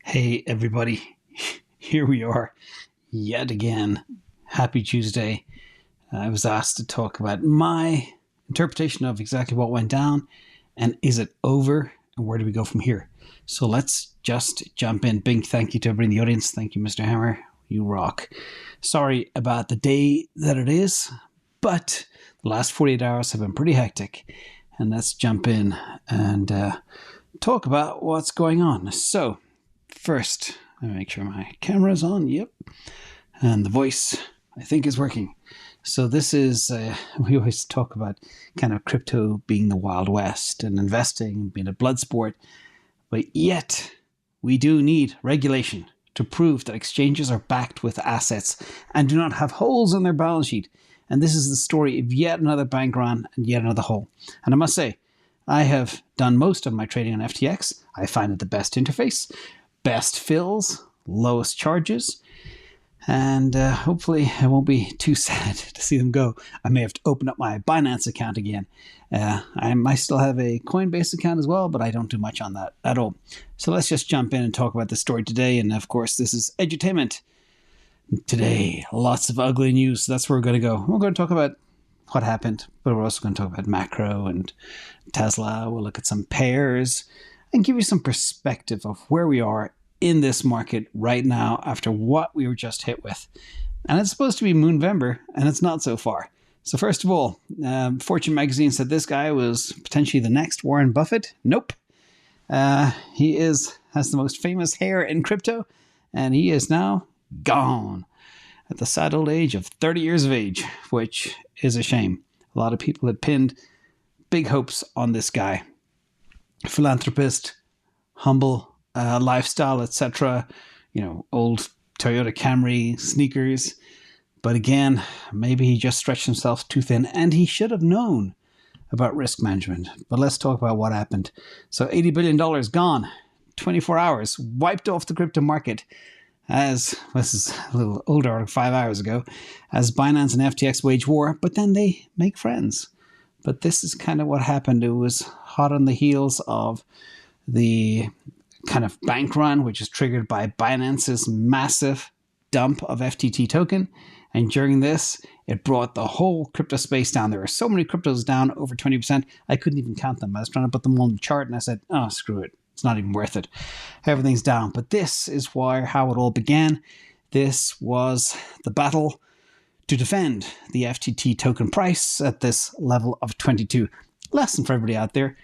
Hey everybody, here we are yet again. Happy Tuesday. I was asked to talk about my interpretation of exactly what went down and is it over and where do we go from here. So let's just jump in. Big thank you to everybody in the audience. Thank you, Mr. Hammer. You rock. Sorry about the day that it is, but the last 48 hours have been pretty hectic. And let's jump in and talk about what's going on. So, first, let me make sure my camera's on. Yep. And the voice, I think, is working. So this is, we always talk about kind of crypto being the Wild West and investing being a blood sport. But yet, we do need regulation to prove that exchanges are backed with assets and do not have holes in their balance sheet. And this is the story of yet another bank run and yet another hole. And I must say, I have done most of my trading on FTX. I find it the best interface, best fills, lowest charges, and hopefully I won't be too sad to see them go. I may have to open up my Binance account again. I might still have a Coinbase account as well, but I don't do much on that at all. So let's just jump in and talk about the story today. And of course, this is edutainment. Today, lots of ugly news. So that's where we're going to go. We're going to talk about what happened, but we're also going to talk about macro and Tesla. We'll look at some pairs and give you some perspective of where we are in this market right now after what we were just hit with. And it's supposed to be Moonvember, and it's not so far. So first of all, Fortune magazine said this guy was potentially the next Warren Buffett. Nope. He has the most famous hair in crypto, and he is now gone at the sad old age of 30 years of age, which is a shame. A lot of people had pinned big hopes on this guy. Philanthropist, humble lifestyle, etc. You know, old Toyota Camry sneakers. But again, maybe he just stretched himself too thin and he should have known about risk management. But let's talk about what happened. So $80 billion gone, 24 hours, wiped off the crypto market. As this is a little older, 5 hours ago, as Binance and FTX wage war, but then they make friends. But this is kind of what happened. It was hot on the heels of the kind of bank run, which is triggered by Binance's massive dump of FTT token. And during this, it brought the whole crypto space down. There were so many cryptos down over 20%. I couldn't even count them. I was trying to put them on the chart and I said, oh, screw it. It's not even worth it. Everything's down. But this is how it all began. This was the battle to defend the FTT token price at this level of 22. Lesson for everybody out there.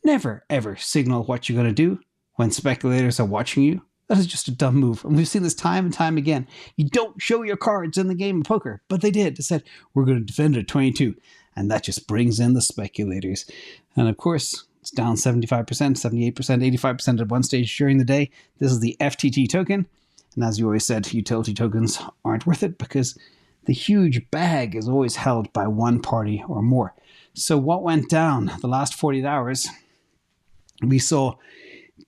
Never, ever signal what you're going to do when speculators are watching you. That is just a dumb move. And we've seen this time and time again. You don't show your cards in the game of poker. But they did. They said, we're going to defend it at 22. And that just brings in the speculators. And of course, it's down 75%, 78%, 85% at one stage during the day. This is the FTT token. And as you always said, utility tokens aren't worth it because the huge bag is always held by one party or more. So what went down the last 48 hours, we saw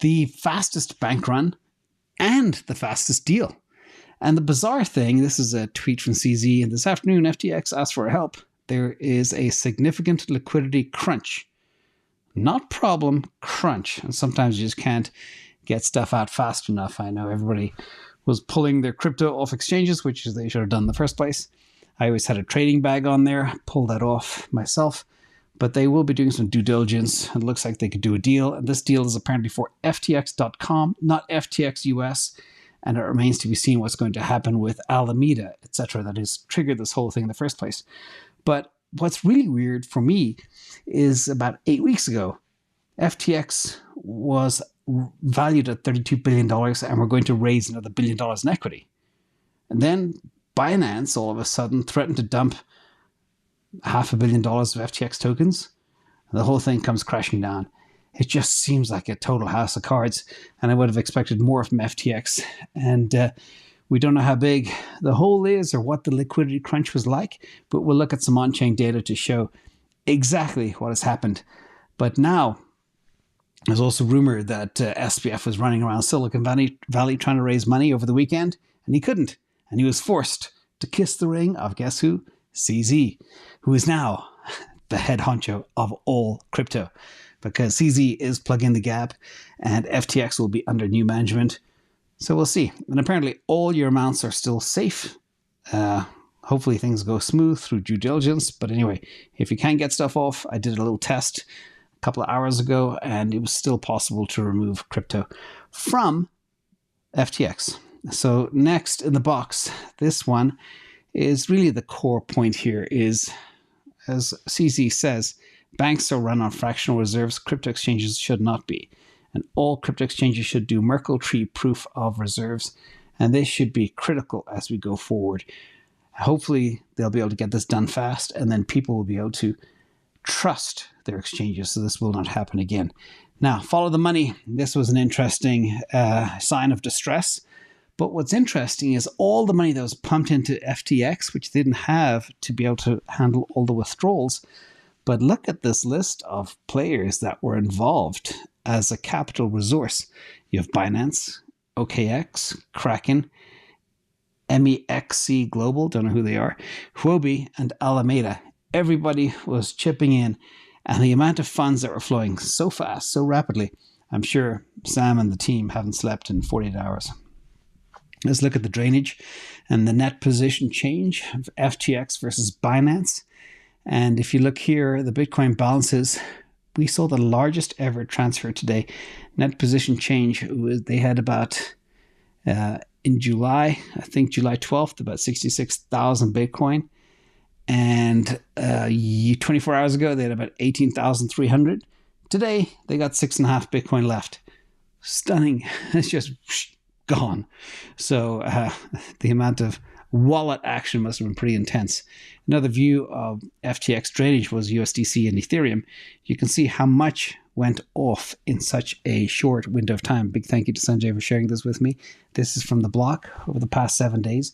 the fastest bank run and the fastest deal. And the bizarre thing, this is a tweet from CZ, and this afternoon FTX asked for help. There is a significant liquidity crunch. Not problem, crunch. And sometimes you just can't get stuff out fast enough. I know everybody was pulling their crypto off exchanges, which they should have done in the first place. I always had a trading bag on there, pulled that off myself. But they will be doing some due diligence. It looks like they could do a deal. And this deal is apparently for FTX.com, not FTX US. And it remains to be seen what's going to happen with Alameda, etc. That has triggered this whole thing in the first place. But what's really weird for me is about 8 weeks ago, FTX was valued at $32 billion and we're going to raise another $1 billion in equity. And then Binance all of a sudden threatened to dump $500 million of FTX tokens. The whole thing comes crashing down. It just seems like a total house of cards, and I would have expected more from FTX. And we don't know how big the hole is or what the liquidity crunch was like, but we'll look at some on-chain data to show exactly what has happened. But now, there's also rumor that SBF was running around Silicon Valley trying to raise money over the weekend, and he couldn't. And he was forced to kiss the ring of, guess who? CZ, who is now the head honcho of all crypto. Because CZ is plugging the gap and FTX will be under new management So we'll see. And apparently all your amounts are still safe. Hopefully things go smooth through due diligence. But anyway, if you can't get stuff off, I did a little test a couple of hours ago, and it was still possible to remove crypto from FTX. So next in the box, this one is really the core point here is, as CZ says, banks are run on fractional reserves. Crypto exchanges should not be. And all crypto exchanges should do Merkle tree proof of reserves. And this should be critical as we go forward. Hopefully, they'll be able to get this done fast, and then people will be able to trust their exchanges, so this will not happen again. Now, follow the money. This was an interesting sign of distress. But what's interesting is all the money that was pumped into FTX, which didn't have to be able to handle all the withdrawals. But look at this list of players that were involved as a capital resource. You have Binance, OKX, Kraken, MEXC Global, don't know who they are, Huobi, and Alameda. Everybody was chipping in, and the amount of funds that were flowing so fast, so rapidly, I'm sure Sam and the team haven't slept in 48 hours. Let's look at the drainage and the net position change of FTX versus Binance. And if you look here, the Bitcoin balances, we saw the largest ever transfer today. Net position change, they had about, in July, I think July 12th, about 66,000 Bitcoin. And 24 hours ago, they had about 18,300. Today, they got 6.5 Bitcoin left. Stunning. It's just gone. So the amount of wallet action must have been pretty intense. Another view of FTX drainage was USDC and Ethereum. You can see how much went off in such a short window of time. Big thank you to Sanjay for sharing this with me. This is from the block over the past 7 days.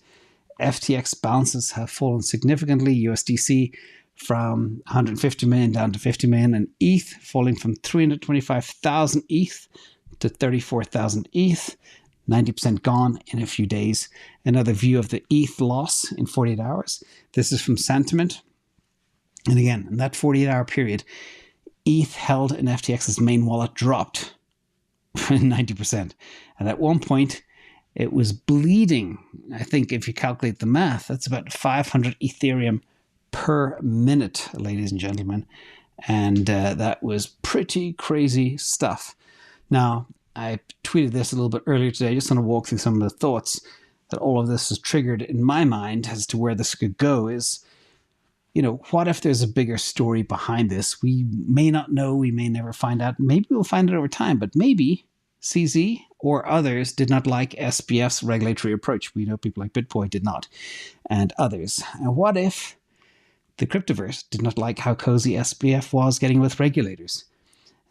FTX balances have fallen significantly. USDC from 150 million down to 50 million, and ETH falling from 325,000 ETH to 34,000 ETH. 90% gone in a few days. Another view of the ETH loss in 48 hours. This is from Sentiment. And again, in that 48-hour period, ETH held in FTX's main wallet dropped 90%. And at one point, it was bleeding. I think if you calculate the math, that's about 500 Ethereum per minute, ladies and gentlemen. And that was pretty crazy stuff. Now, I tweeted this a little bit earlier today. I just want to walk through some of the thoughts that all of this has triggered in my mind as to where this could go is, what if there's a bigger story behind this? We may not know. We may never find out. Maybe we'll find it over time, but maybe CZ or others did not like SBF's regulatory approach. We know people like BitBoy did not, and others. And what if the cryptoverse did not like how cozy SBF was getting with regulators?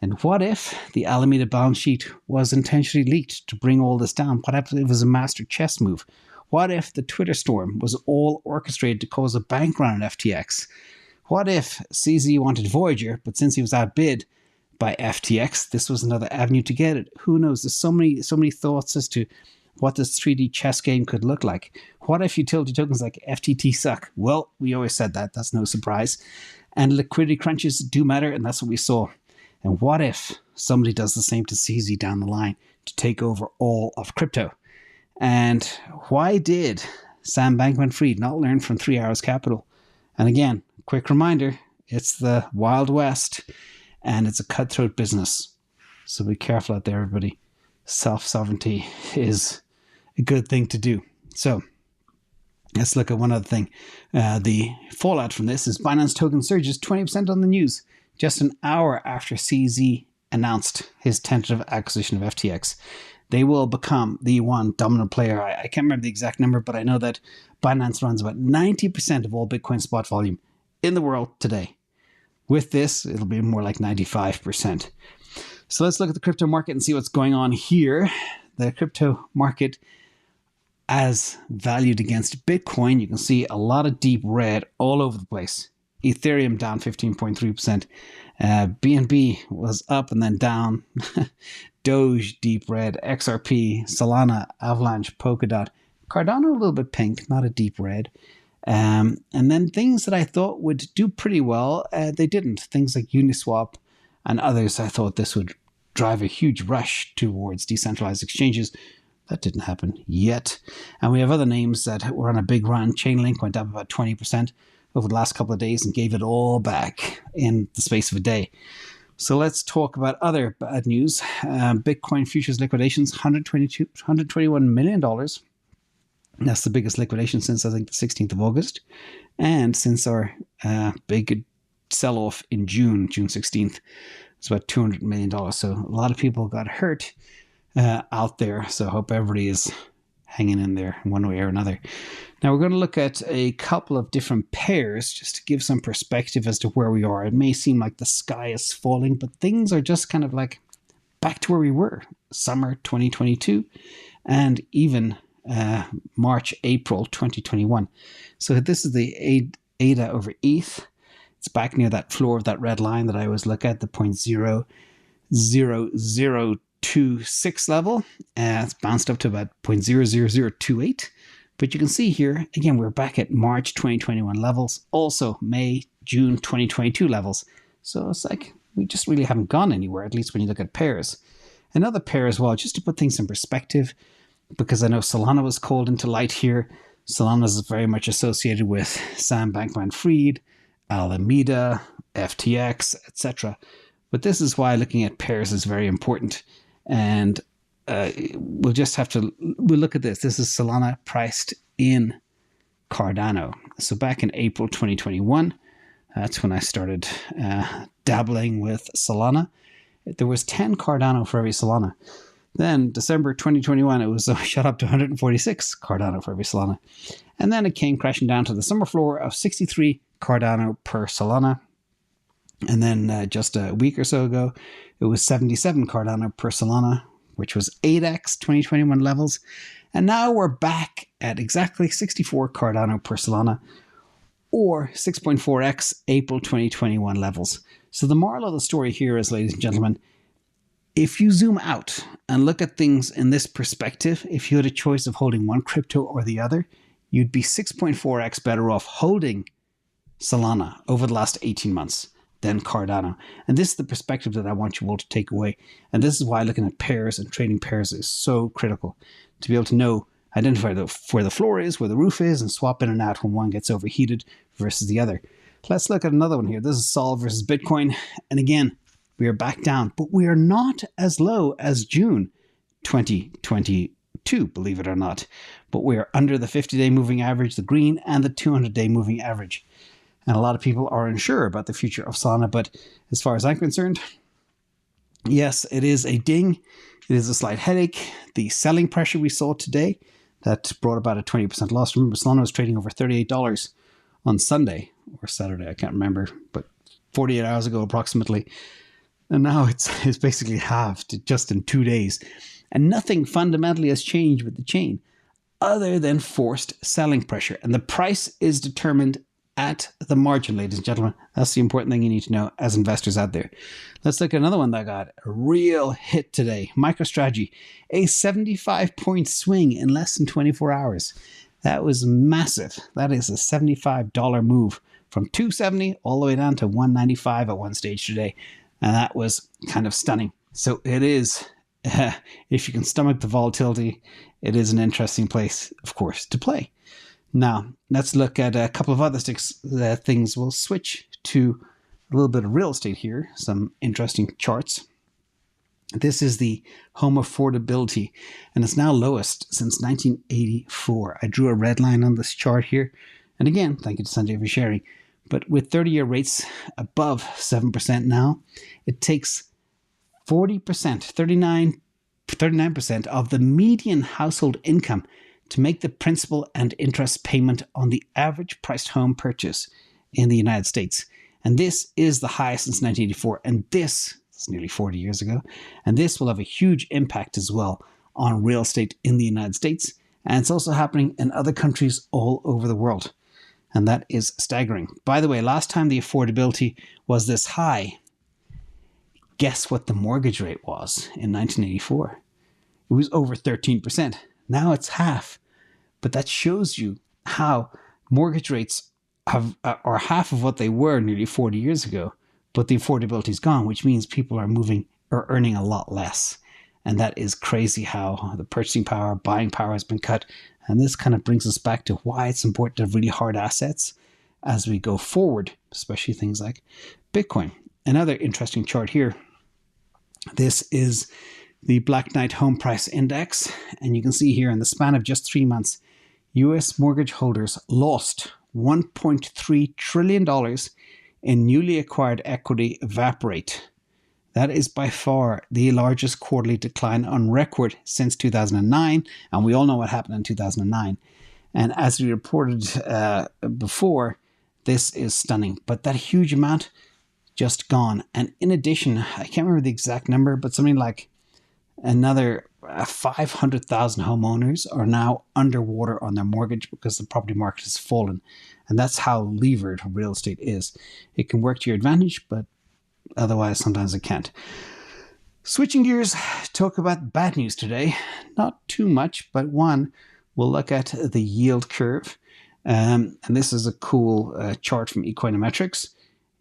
And what if the Alameda balance sheet was intentionally leaked to bring all this down? What if it was a master chess move? What if the Twitter storm was all orchestrated to cause a bank run on FTX? What if CZ wanted Voyager, but since he was outbid by FTX, this was another avenue to get it? Who knows? There's so many thoughts as to what this 3D chess game could look like. What if utility tokens like FTT suck? Well, we always said that. That's no surprise. And liquidity crunches do matter, and that's what we saw. And what if somebody does the same to CZ down the line to take over all of crypto? And why did Sam Bankman-Fried not learn from 3 Hours Capital? And again, quick reminder, it's the Wild West and it's a cutthroat business. So be careful out there, everybody. Self-sovereignty is a good thing to do. So let's look at one other thing. The fallout from this is Binance token surges 20% on the news, just an hour after CZ announced his tentative acquisition of FTX. They will become the one dominant player. I can't remember the exact number, but I know that Binance runs about 90% of all Bitcoin spot volume in the world today. With this, it'll be more like 95%. So let's look at the crypto market and see what's going on here. The crypto market, as valued against Bitcoin, you can see a lot of deep red all over the place. Ethereum down 15.3%. BNB was up and then down. Doge deep red. XRP, Solana, Avalanche, Polkadot. Cardano a little bit pink, not a deep red. And then things that I thought would do pretty well, they didn't. Things like Uniswap and others, I thought this would drive a huge rush towards decentralized exchanges. That didn't happen yet. And we have other names that were on a big run. Chainlink went up about 20% over the last couple of days and gave it all back in the space of a day. So let's talk about other bad news. Bitcoin futures liquidations, $121 million. That's the biggest liquidation since, I think, the 16th of August. And since our big sell-off in June 16th, it's about $200 million. So a lot of people got hurt out there. So I hope everybody is hanging in there in one way or another. Now we're going to look at a couple of different pairs just to give some perspective as to where we are. It may seem like the sky is falling, but things are just kind of like back to where we were summer 2022 and even March, April 2021. So this is the ADA over ETH. It's back near that floor of that red line that I always look at, the 0.00026 level. It's bounced up to about 0.00028. But you can see here, again, we're back at March 2021 levels, also May, June 2022 levels. So it's like we just really haven't gone anywhere, at least when you look at pairs. Another pair as well, just to put things in perspective, because I know Solana was called into light here. Solana is very much associated with Sam Bankman-Fried, Alameda, FTX, etc. But this is why looking at pairs is very important. And we'll just have to, we'll look at this. This is Solana priced in Cardano. So back in April 2021, that's when I started dabbling with Solana. There was 10 Cardano for every Solana. Then December 2021, it was shot up to 146 Cardano for every Solana. And then it came crashing down to the summer floor of 63 Cardano per Solana. And then just a week or so ago, it was 77 Cardano per Solana, which was 8x 2021 levels. And now we're back at exactly 64 Cardano per Solana, or 6.4x April 2021 levels. So the moral of the story here is, ladies and gentlemen, if you zoom out and look at things in this perspective, if you had a choice of holding one crypto or the other, you'd be 6.4x better off holding Solana over the last 18 months than Cardano. And this is the perspective that I want you all to take away. And this is why looking at pairs and trading pairs is so critical, to be able to know, identify where the floor is, where the roof is, and swap in and out when one gets overheated versus the other. Let's look at another one here. This is Sol versus Bitcoin. And again, we are back down, but we are not as low as June 2022, believe it or not. But we are under the 50-day moving average, the green, and the 200-day moving average. And a lot of people are unsure about the future of Solana, but as far as I'm concerned, yes, it is a ding. It is a slight headache. The selling pressure we saw today, that brought about a 20% loss. Remember, Solana was trading over $38 on Sunday or Saturday, I can't remember, but 48 hours ago approximately. And now it's basically halved just in 2 days. And nothing fundamentally has changed with the chain other than forced selling pressure. And the price is determined at the margin, ladies and gentlemen. That's the important thing you need to know as investors out there. Let's look at another one that got a real hit today. MicroStrategy, a 75-point swing in less than 24 hours. That was massive. That is a $75 move from $270 all the way down to $195 at one stage today. And that was kind of stunning. So it is, if you can stomach the volatility, it is an interesting place, of course, to play. Now, let's look at a couple of other things. We'll switch to a little bit of real estate here, some interesting charts. This is the home affordability, and it's now lowest since 1984. I drew a red line on this chart here. And again, thank you to Sanjay for sharing. But with 30-year rates above 7% now, it takes 39% of the median household income to make the principal and interest payment on the average priced home purchase in the United States. And this is the highest since 1984. And this is nearly 40 years ago. And this will have a huge impact as well on real estate in the United States. And it's also happening in other countries all over the world. And that is staggering. By the way, last time the affordability was this high, guess what the mortgage rate was in 1984? It was over 13%. Now it's half. But that shows you how mortgage rates are half of what they were nearly 40 years ago. But the affordability is gone, which means people are earning a lot less. And that is crazy how the purchasing power, buying power has been cut. And this kind of brings us back to why it's important to have really hard assets as we go forward, especially things like Bitcoin. Another interesting chart here. This is the Black Knight Home Price Index. And you can see here in the span of just 3 months, US mortgage holders lost $1.3 trillion in newly acquired equity evaporate. That is by far the largest quarterly decline on record since 2009. And we all know what happened in 2009. And as we reported before, this is stunning. But that huge amount just gone. And in addition, I can't remember the exact number, but something like another 500,000 homeowners are now underwater on their mortgage because the property market has fallen. And that's how levered real estate is. It can work to your advantage, but otherwise sometimes it can't. Switching gears, talk about bad news today. Not too much, but one, we'll look at the yield curve. And this is a cool chart from Econometrics.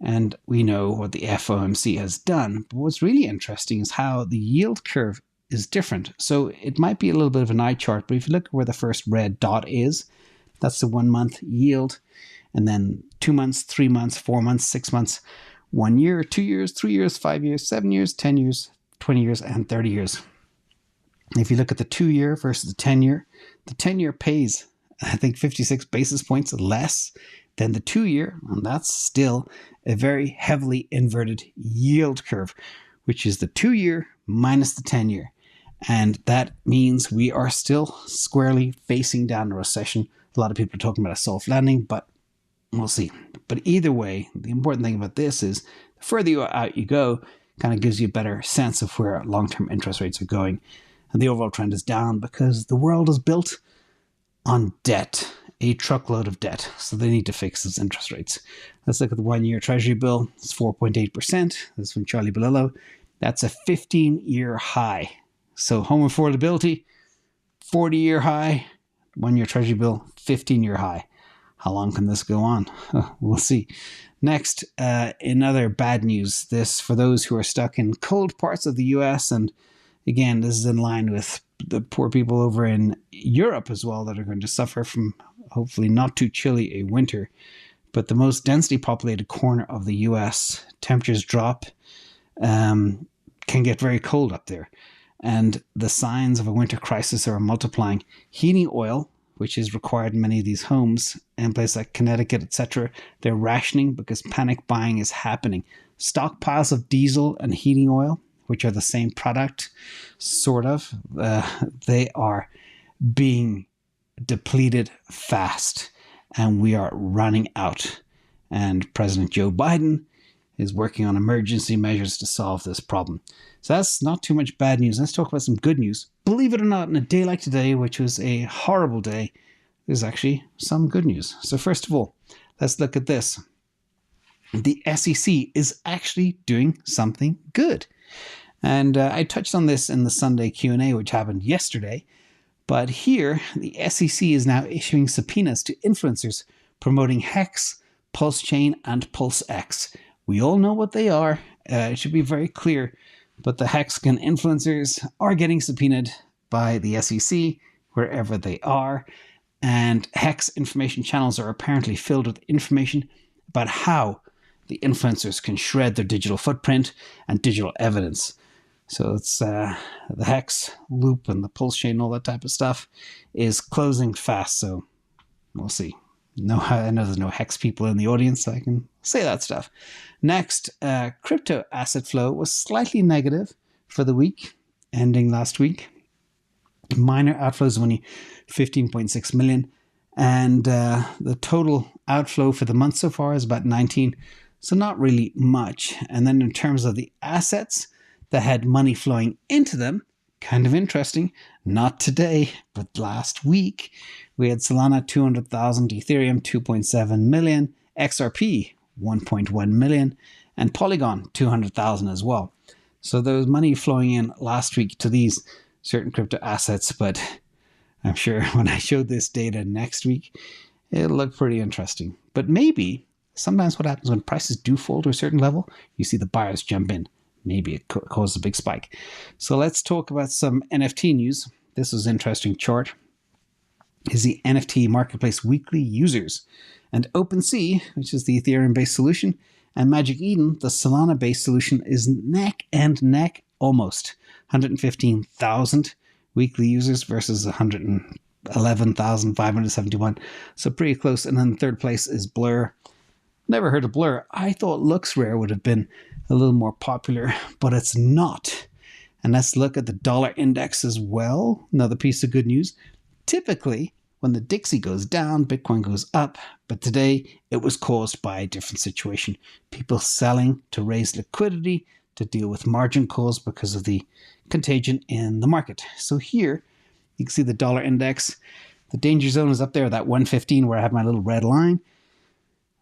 And we know what the FOMC has done. But what's really interesting is how the yield curve is different. So it might be a little bit of an eye chart, but if you look at where the first red dot is, that's the 1 month yield. And then 2 months, 3 months, 4 months, 6 months, 1 year, 2 years, 3 years, 5 years, 7 years, 10 years, 20 years, and 30 years. If you look at the 2-year versus the 10-year, the 10-year pays, I think, 56 basis points less than the 2-year. And that's still a very heavily inverted yield curve, which is the 2-year minus the 10-year. And that means we are still squarely facing down a recession. A lot of people are talking about a soft landing, but we'll see. But either way, the important thing about this is the further out you go, kind of gives you a better sense of where long-term interest rates are going. And the overall trend is down because the world is built on debt, a truckload of debt. So they need to fix those interest rates. Let's look at the 1-year Treasury Bill. It's 4.8%. That's from Charlie Bilillo. That's a 15-year high. So home affordability, 40-year high. 1-year Treasury Bill, 15-year high. How long can this go on? We'll see. Next, in other bad news, this for those who are stuck in cold parts of the US. And again, this is in line with the poor people over in Europe as well that are going to suffer from hopefully not too chilly a winter. But the most densely populated corner of the US, temperatures drop, can get very cold up there. And the signs of a winter crisis are multiplying. Heating oil, which is required in many of these homes in places like Connecticut, etc., they're rationing because panic buying is happening. Stockpiles of diesel and heating oil, which are the same product, sort of, they are being depleted fast, and we are running out. And President Joe Biden is working on emergency measures to solve this problem. So that's not too much bad news. Let's talk about some good news. Believe it or not, in a day like today, which was a horrible day, there's actually some good news. So first of all, let's look at this. The SEC is actually doing something good. And I touched on this in the Sunday Q&A, which happened yesterday. But here, the SEC is now issuing subpoenas to influencers promoting Hex, Pulse Chain, and Pulse X. We all know what they are. It should be very clear. But the Hexagon influencers are getting subpoenaed by the SEC wherever they are. And Hex information channels are apparently filled with information about how the influencers can shred their digital footprint and digital evidence. So it's the Hex loop and the Pulse Chain, all that type of stuff is closing fast. So we'll see. No, I know there's no Hex people in the audience, so I can say that stuff. Next, crypto asset flow was slightly negative for the week, ending last week. Minor outflows of only 15.6 million. And the total outflow for the month so far is about 19. So not really much. And then in terms of the assets that had money flowing into them, kind of interesting. Not today, but last week, we had Solana 200,000, Ethereum 2.7 million, XRP 1.1 million, and Polygon 200,000 as well. So there was money flowing in last week to these certain crypto assets, but I'm sure when I show this data next week, it'll look pretty interesting. But maybe sometimes what happens when prices do fall to a certain level, you see the buyers jump in. maybe it caused a big spike. So let's talk about some NFT news. This was an interesting chart. Is the NFT marketplace weekly users, and OpenSea, which is the Ethereum-based solution, and Magic Eden, the Solana-based solution, is neck and neck almost. 115,000 weekly users versus 111,571. So pretty close. And then third place is Blur. Never heard of Blur. I thought LooksRare would have been a little more popular, but it's not. And let's look at the dollar index as well. Another piece of good news. Typically, when the Dixie goes down, Bitcoin goes up. But today, it was caused by a different situation. People selling to raise liquidity to deal with margin calls because of the contagion in the market. So here, you can see the dollar index. The danger zone is up there, that 115 where I have my little red line.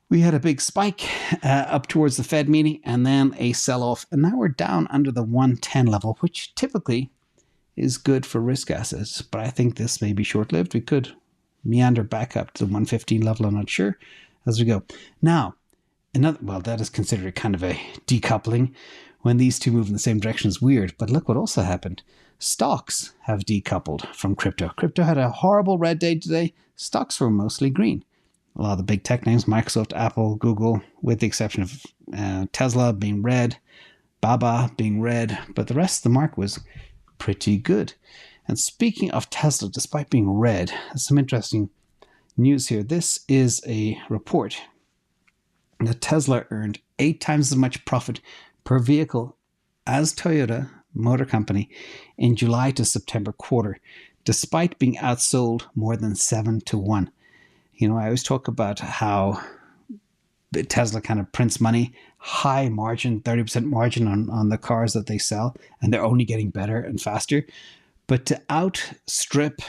We had a big spike up towards the Fed meeting and then a sell-off. And now we're down under the 110 level, which typically is good for risk assets. But I think this may be short-lived. We could meander back up to the 115 level. I'm not sure as we go. Now, that is considered kind of a decoupling. When these two move in the same direction is weird. But look what also happened. Stocks have decoupled from crypto. Crypto had a horrible red day today. Stocks were mostly green. A lot of the big tech names, Microsoft, Apple, Google, with the exception of Tesla being red, Baba being red, but the rest of the market was pretty good. And speaking of Tesla, despite being red, some interesting news here. This is a report that Tesla earned 8 times as much profit per vehicle as Toyota Motor Company in July to September quarter, despite being outsold more than 7-1. You know, I always talk about how Tesla kind of prints money, high margin, 30% margin on the cars that they sell, and they're only getting better and faster. But to outstrip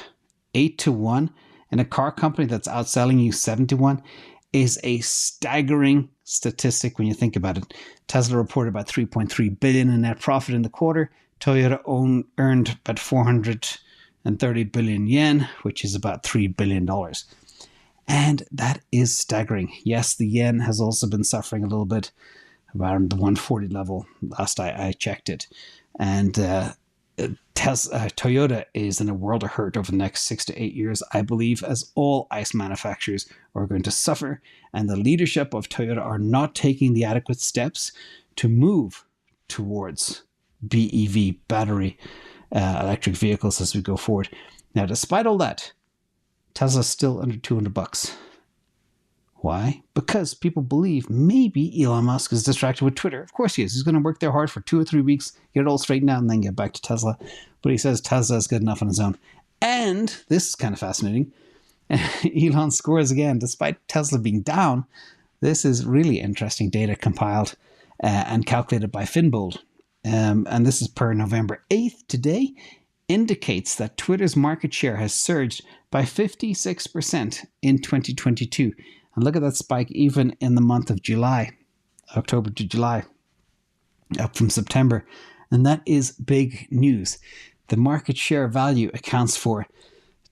8-1 in a car company that's outselling you 7-1 is a staggering statistic when you think about it. Tesla reported about 3.3 billion in net profit in the quarter. Toyota earned about 430 billion yen, which is about $3 billion. And that is staggering. Yes, the yen has also been suffering a little bit around the 140 level last I checked it. And Toyota is in a world of hurt over the next 6 to 8 years, I believe, as all ICE manufacturers are going to suffer. And the leadership of Toyota are not taking the adequate steps to move towards BEV, battery electric vehicles, as we go forward. Now, despite all that, Tesla's still under $200. Why? Because people believe maybe Elon Musk is distracted with Twitter. Of course he is. He's going to work there hard for 2 or 3 weeks, get it all straightened out, and then get back to Tesla. But he says Tesla is good enough on his own. And this is kind of fascinating. Elon scores again, despite Tesla being down. This is really interesting data compiled and calculated by Finbold. And this is per November 8th. Today indicates that Twitter's market share has surged by 56% in 2022. And look at that spike even in the month of July, October to July, up from September. And that is big news. The market share value accounts for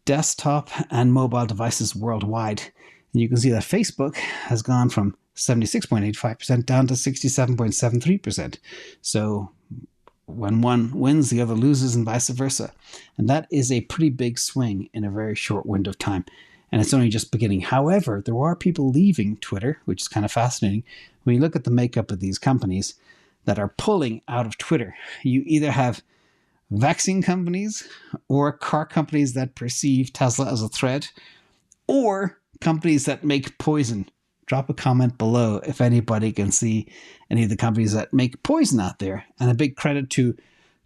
desktop and mobile devices worldwide. And you can see that Facebook has gone from 76.85% down to 67.73%. So when one wins, the other loses, and vice versa. And that is a pretty big swing in a very short window of time. And it's only just beginning. However, there are people leaving Twitter, which is kind of fascinating. When you look at the makeup of these companies that are pulling out of Twitter, you either have vaccine companies or car companies that perceive Tesla as a threat, or companies that make poison. Drop a comment below if anybody can see any of the companies that make poison out there. And a big credit to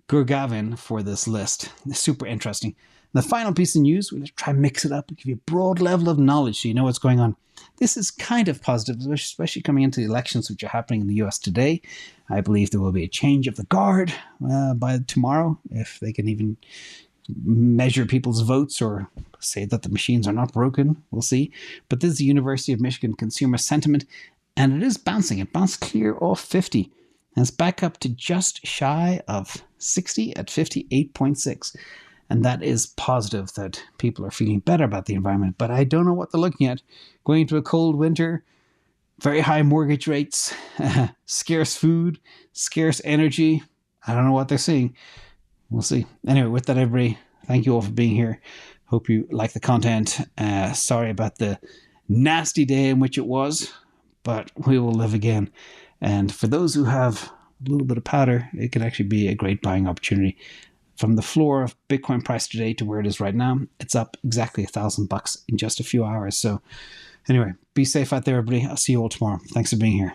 Gurgavin for this list. It's super interesting. And the final piece of news, we'll try and mix it up and give you a broad level of knowledge so you know what's going on. This is kind of positive, especially coming into the elections which are happening in the US today. I believe there will be a change of the guard by tomorrow, if they can even measure people's votes or say that the machines are not broken. We'll see. But this is the University of Michigan Consumer Sentiment, and it is bouncing. It bounced clear off 50, and it's back up to just shy of 60 at 58.6. And that is positive that people are feeling better about the environment. But I don't know what they're looking at. Going into a cold winter, very high mortgage rates, scarce food, scarce energy. I don't know what they're seeing. We'll see. Anyway, with that, everybody, thank you all for being here. Hope you like the content. Sorry about the nasty day in which it was, but we will live again. And for those who have a little bit of powder, it can actually be a great buying opportunity. From the floor of Bitcoin price today to where it is right now, it's up exactly $1,000 in just a few hours. So anyway, be safe out there, everybody. I'll see you all tomorrow. Thanks for being here.